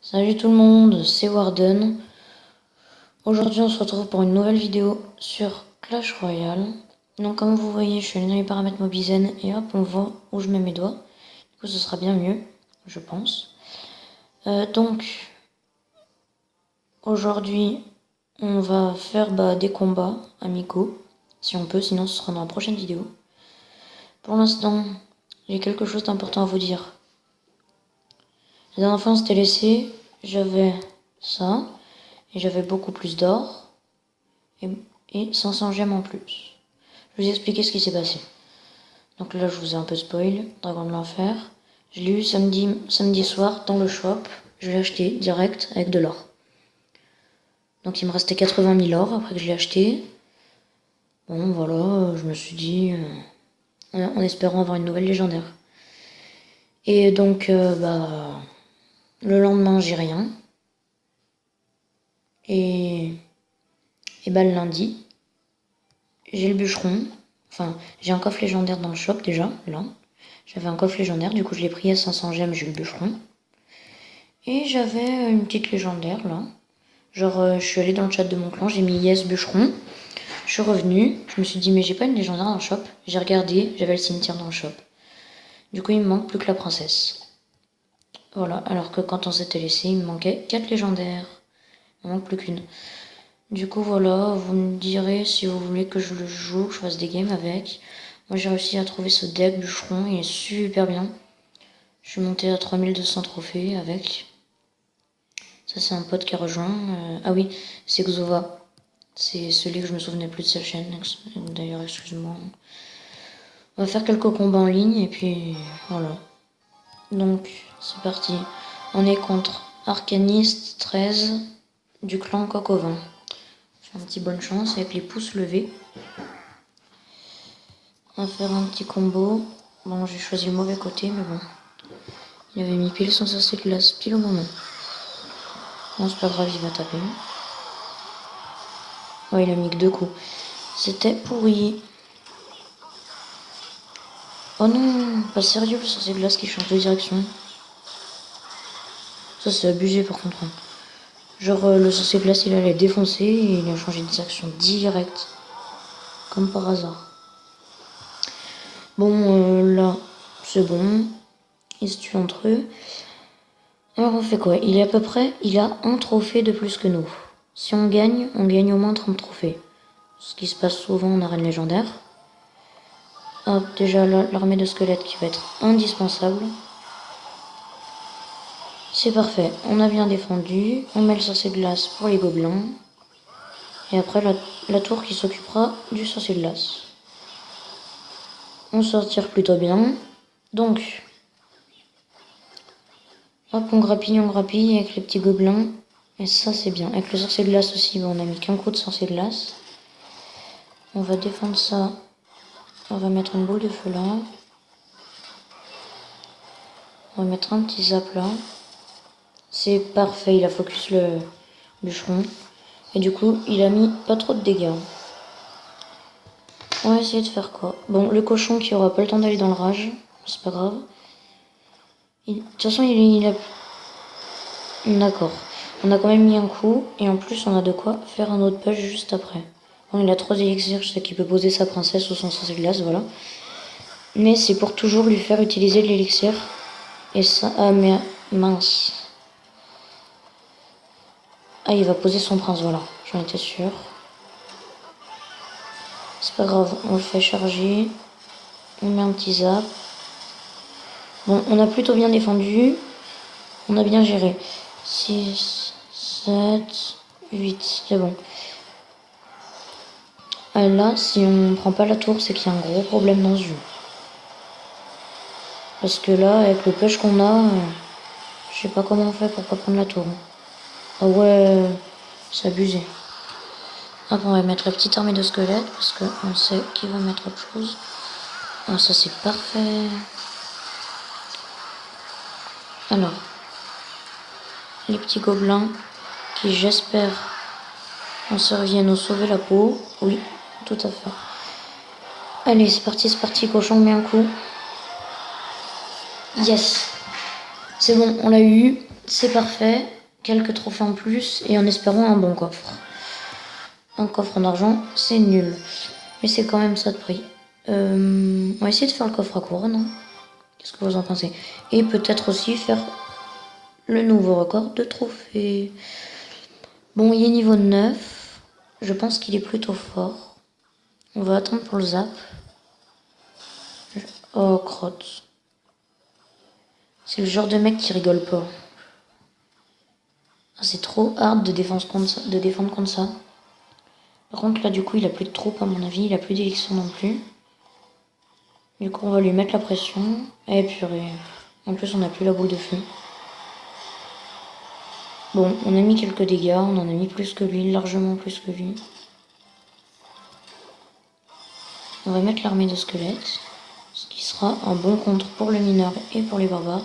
Salut tout le monde, c'est Warden. Aujourd'hui on se retrouve pour une nouvelle vidéo sur Clash Royale. Donc comme vous voyez, je suis allé dans les paramètres Mobizen et hop, on voit où je mets mes doigts. Du coup ce sera bien mieux, je pense. Donc aujourd'hui on va faire des combats amicaux, si on peut, sinon ce sera dans la prochaine vidéo. Pour l'instant, j'ai quelque chose d'important à vous dire. La dernière fois on s'était laissé, j'avais ça. Et j'avais beaucoup plus d'or et 500 gemmes en plus. Je vais vous expliquer ce qui s'est passé. Donc là, je vous ai un peu spoil. Dragon de l'enfer. Je l'ai eu samedi soir dans le shop. Je l'ai acheté direct avec de l'or. Donc il me restait 80 000 or après que je l'ai acheté. Bon, voilà, je me suis dit, en espérant avoir une nouvelle légendaire. Et donc, le lendemain, j'ai rien. Et le lundi, j'ai le bûcheron. Enfin, j'ai un coffre légendaire dans le shop déjà, là. J'avais un coffre légendaire, du coup je l'ai pris à 500 gemmes, j'ai eu le bûcheron. Et j'avais une petite légendaire, là. Genre, je suis allée dans le chat de mon clan, j'ai mis yes bûcheron. Je suis revenue, je me suis dit mais j'ai pas une légendaire dans le shop. J'ai regardé, j'avais le cimetière dans le shop. Du coup il me manque plus que la princesse. Voilà, alors que quand on s'était laissé, il me manquait 4 légendaires. Il me manque plus qu'une. Du coup voilà, vous me direz si vous voulez que je le joue, que je fasse des games avec. Moi j'ai réussi à trouver ce deck bûcheron, il est super bien. Je suis montée à 3200 trophées avec. Ça c'est un pote qui a rejoint. Ah oui, c'est Xova. C'est celui que je me souvenais plus de sa chaîne. D'ailleurs, excuse-moi. On va faire quelques combats en ligne et puis voilà. Donc c'est parti. On est contre Arcaniste 13 du clan Coq-au-vin. Je fais un petit bonne chance avec les pouces levés. On va faire un petit combo. Bon, j'ai choisi le mauvais côté, mais bon. Il avait mis pile son sorcier de glace, pile au moment. Non, c'est pas grave, il va taper. Ouais, il a mis que 2 coups. C'était pourri. Oh non, pas sérieux, le sorcier de glace qui change de direction. Ça, c'est abusé par contre. Genre, le sorcier de glace, il allait défoncer et il a changé de direction direct. Comme par hasard. Bon, là, c'est bon. Ils se tuent entre eux. Alors, on fait quoi? Il est à peu près... Il a un trophée de plus que nous. Si on gagne au moins 30 trophées. Ce qui se passe souvent en arène légendaire. Hop, déjà l'armée de squelettes qui va être indispensable. C'est parfait, on a bien défendu. On met le sorcier de glace pour les gobelins. Et après la tour qui s'occupera du sorcier de glace. On s'en tire plutôt bien. Donc, hop, on grappille avec les petits gobelins. Et ça c'est bien. Avec le sorcier de glace aussi, on a mis qu'un coup de sorcier de glace. On va défendre ça. On va mettre une boule de feu là. On va mettre un petit zap là. C'est parfait, il a focus le bûcheron. Et du coup, il a mis pas trop de dégâts. On va essayer de faire quoi? Bon, le cochon qui aura pas le temps d'aller dans le rage, c'est pas grave. De toute façon, il a... D'accord. On a quand même mis un coup, et en plus, on a de quoi faire un autre push juste après. Bon, il a 3 élixirs, je sais qu'il peut poser sa princesse ou son sorcier de glace, voilà. Mais c'est pour toujours lui faire utiliser de l'élixir. Et ça... Ah, mais mince. Ah, il va poser son prince, voilà. J'en étais sûre. C'est pas grave, on le fait charger. On met un petit zap. Bon, on a plutôt bien défendu. On a bien géré. 6, 7, 8, c'est bon. Là, si on prend pas la tour, c'est qu'il y a un gros problème dans ce jeu. Parce que là, avec le push qu'on a, je sais pas comment on fait pour pas prendre la tour. Ah ouais, c'est abusé. Hop, on va mettre la petite armée de squelettes parce qu'on sait qu'il va mettre autre chose. Ah, ça c'est parfait. Alors, les petits gobelins qui, j'espère, on se revient nous sauver la peau. Oui, tout à fait. Allez, c'est parti, cochon, met un coup. Yes. C'est bon, on l'a eu. C'est parfait. quelques trophées en plus et en espérant un bon coffre. Un coffre en argent, c'est nul. Mais c'est quand même ça de prix. On va essayer de faire le coffre à couronne. Qu'est-ce que vous en pensez? Et peut-être aussi faire le nouveau record de trophées. Bon, il est niveau 9. Je pense qu'il est plutôt fort. On va attendre pour le zap. Oh, crotte. C'est le genre de mec qui rigole pas. Ah, c'est trop hard de défendre contre ça. Par contre, là, du coup, il a plus de troupes, à mon avis. Il a plus d'élection non plus. Du coup, on va lui mettre la pression. Eh, purée. En plus, on n'a plus la boule de feu. Bon, on a mis quelques dégâts. On en a mis plus que lui, largement plus que lui. On va mettre l'armée de squelettes. Ce qui sera un bon contre pour le mineur et pour les barbares.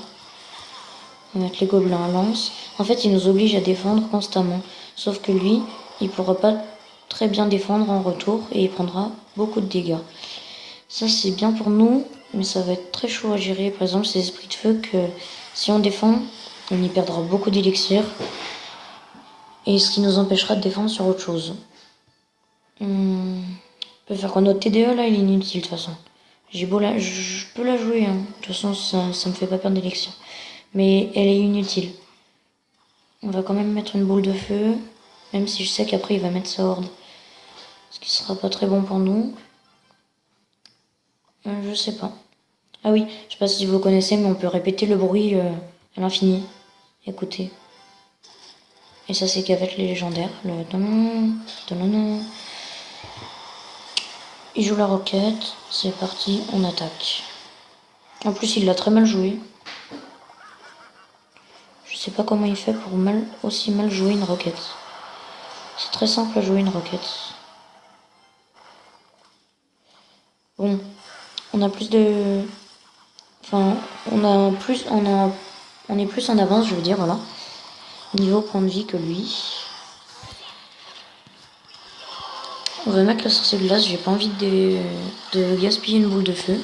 On va mettre les gobelins à lance. En fait, il nous oblige à défendre constamment. Sauf que lui, il pourra pas très bien défendre en retour et il prendra beaucoup de dégâts. Ça, c'est bien pour nous, mais ça va être très chaud à gérer. Par exemple, ces esprits de feu que si on défend, on y perdra beaucoup d'élixir. Et ce qui nous empêchera de défendre sur autre chose. On peut faire quoi? Notre TDE, là, il est inutile de toute façon. Je peux la jouer, hein. De toute façon, ça me fait pas perdre d'élixir. Mais elle est inutile. On va quand même mettre une boule de feu, même si je sais qu'après il va mettre sa horde. Ce qui sera pas très bon pour nous. Je sais pas. Ah oui, je sais pas si vous connaissez, mais on peut répéter le bruit à l'infini. Écoutez. Et ça, c'est qu'avec les légendaires. Le don, don. Il joue la roquette. C'est parti, on attaque. En plus, il l'a très mal joué. Je sais pas comment il fait pour aussi mal jouer une roquette. C'est très simple à jouer une roquette. Bon, on a plus de... Enfin, on est plus en avance, je veux dire, voilà. Niveau point de vie que lui. On va mettre le sorcier de glace, j'ai pas envie de gaspiller une boule de feu.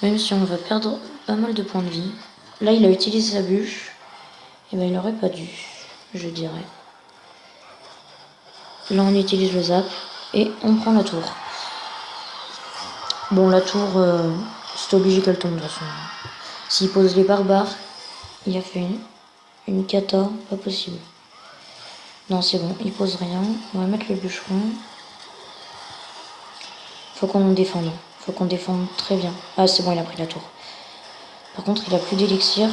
Même si on va perdre pas mal de points de vie. Là, il a utilisé sa bûche. Et ben, il aurait pas dû, je dirais. Là, on utilise le zap. Et on prend la tour. Bon, la tour, c'est obligé qu'elle tombe de toute façon. S'il pose les barbares, il a fait une cata, pas possible. Non, c'est bon, il pose rien. On va mettre le bûcheron. Faut qu'on défende. Faut qu'on défende très bien. Ah, c'est bon, il a pris la tour. Par contre, il a plus d'élixir.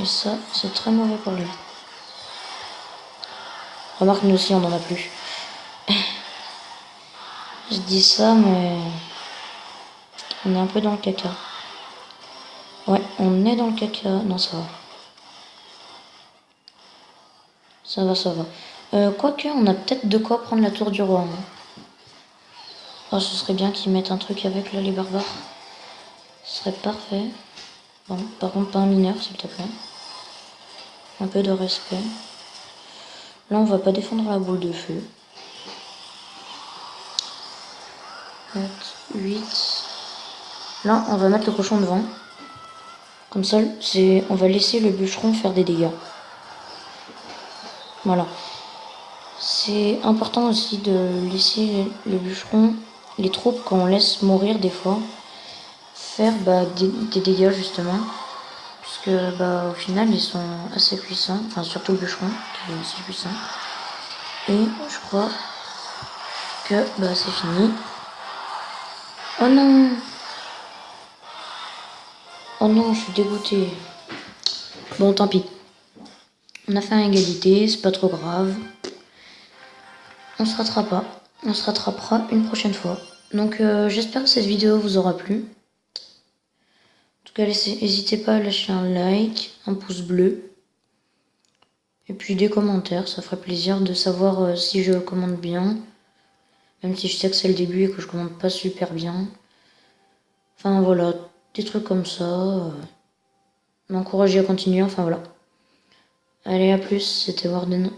Et ça, c'est très mauvais pour lui. Remarque, nous aussi, on en a plus. Je dis ça, mais... on est un peu dans le caca. Ouais, on est dans le caca. Non, ça va. Ça va, ça va. Quoique, on a peut-être de quoi prendre la tour du roi. Hein. Oh, ce serait bien qu'ils mettent un truc avec là, les barbares. Ce serait parfait. Bon, par contre, pas un mineur, s'il te plaît. Un peu de respect. Là, on va pas défendre la boule de feu. 7, 8. Là, on va mettre le cochon devant. Comme ça, on va laisser le bûcheron faire des dégâts. Voilà. C'est important aussi de laisser le bûcheron, les troupes, quand on laisse mourir des fois, faire des dégâts justement. Puisque au final, ils sont assez puissants. Enfin, surtout le bûcheron, qui est assez puissant. Et je crois que c'est fini. Oh non! Oh non, je suis dégoûtée. Bon, tant pis. On a fait une égalité, c'est pas trop grave. On se rattrapera. On se rattrapera une prochaine fois. Donc j'espère que cette vidéo vous aura plu. En tout cas, n'hésitez pas à lâcher un like, un pouce bleu. Et puis des commentaires, ça ferait plaisir de savoir si je commande bien. Même si je sais que c'est le début et que je commande pas super bien. Enfin voilà, des trucs comme ça. M'encourager à continuer, enfin voilà. Allez, à plus, c'était Warden.